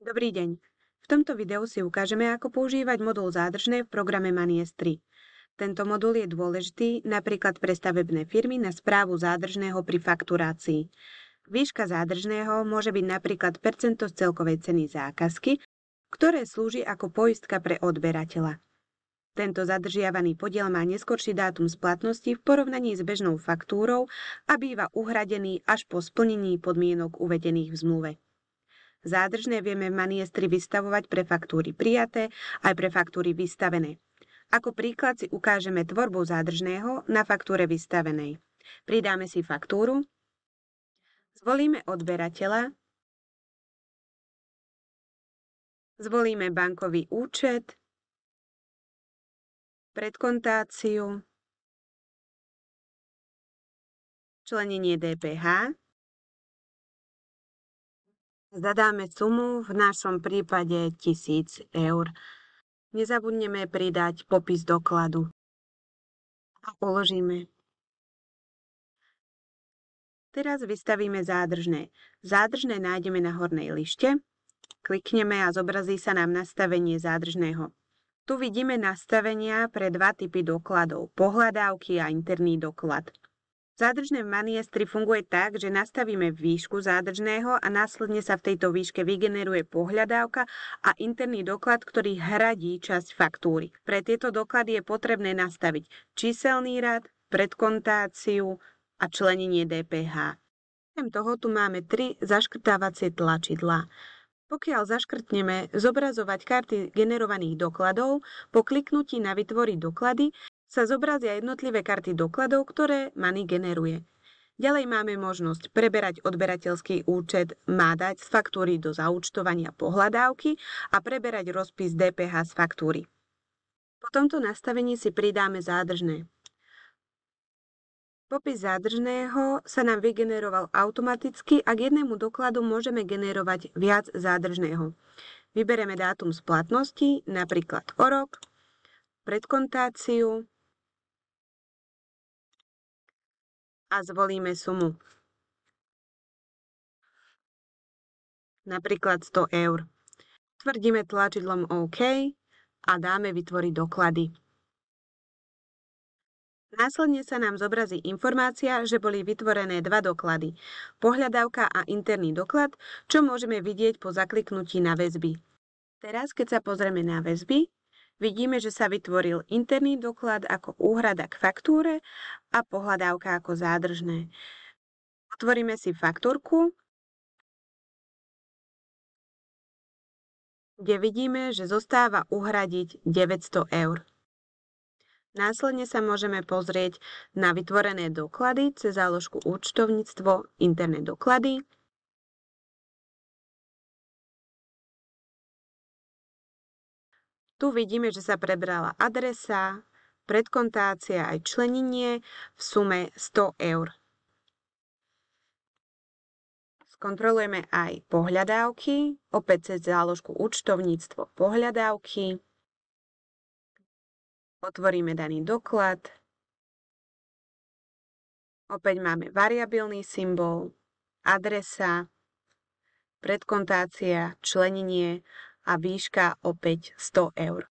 Dobrý deň. V tomto videu si ukážeme, ako používať modul zádržné v programe Manies 3. Tento modul je dôležitý napríklad pre stavebné firmy na správu zádržného pri fakturácii. Výška zádržného môže byť napríklad percento z celkovej ceny zákazky, ktoré slúži ako poistka pre odberateľa. Tento zadržiavaný podiel má neskorší dátum splatnosti v porovnaní s bežnou faktúrou a býva uhradený až po splnení podmienok uvedených v zmluve. Zádržné vieme v Manies 3 vystavovať pre faktúry prijaté aj pre faktúry vystavené. Ako príklad si ukážeme tvorbu zádržného na faktúre vystavenej. Pridáme si faktúru, zvolíme odberateľa, zvolíme bankový účet, predkontáciu, členenie DPH, zadáme sumu, v našom prípade 1000 eur. Nezabudneme pridať popis dokladu a uložíme. Teraz vystavíme zádržné. Zádržné nájdeme na hornej lište, klikneme a zobrazí sa nám nastavenie zádržného. Tu vidíme nastavenia pre dva typy dokladov, pohľadávky a interný doklad. Zádržné v Manies 3 funguje tak, že nastavíme výšku zádržného a následne sa v tejto výške vygeneruje pohľadávka a interný doklad, ktorý hradí časť faktúry. Pre tieto doklady je potrebné nastaviť číselný rad, predkontáciu a členenie DPH. Okrem toho tu máme 3 zaškrtávacie tlačidlá. Pokiaľ zaškrtneme zobrazovať karty generovaných dokladov, po kliknutí na vytvoriť doklady sa zobrazia jednotlivé karty dokladov, ktoré Mani generuje. Ďalej máme možnosť preberať odberateľský účet má dať z faktúry do zaúčtovania pohľadávky a preberať rozpis DPH z faktúry. Po tomto nastavení si pridáme zádržné. Popis zádržného sa nám vygeneroval automaticky a k jednému dokladu môžeme generovať viac zádržného. Vybereme dátum splatnosti, napríklad o rok, predkontáciu a zvolíme sumu. Napríklad 100 eur. Tvrdíme tlačidlom OK a dáme vytvoriť doklady. Následne sa nám zobrazí informácia, že boli vytvorené dva doklady, pohľadávka a interný doklad, čo môžeme vidieť po zakliknutí na väzby. Teraz, keď sa pozrieme na väzby, vidíme, že sa vytvoril interný doklad ako úhrada k faktúre a pohľadávka ako zádržné. Otvoríme si faktúrku, kde vidíme, že zostáva uhradiť 900 eur. Následne sa môžeme pozrieť na vytvorené doklady cez záložku účtovníctvo, interné doklady. Tu vidíme, že sa prebrala adresa, predkontácia aj členenie v sume 100 eur. Skontrolujeme aj pohľadávky, opäť cez záložku účtovníctvo, pohľadávky. Otvoríme daný doklad. Opäť máme variabilný symbol, adresa, predkontácia, členenie a výška opäť 100 eur.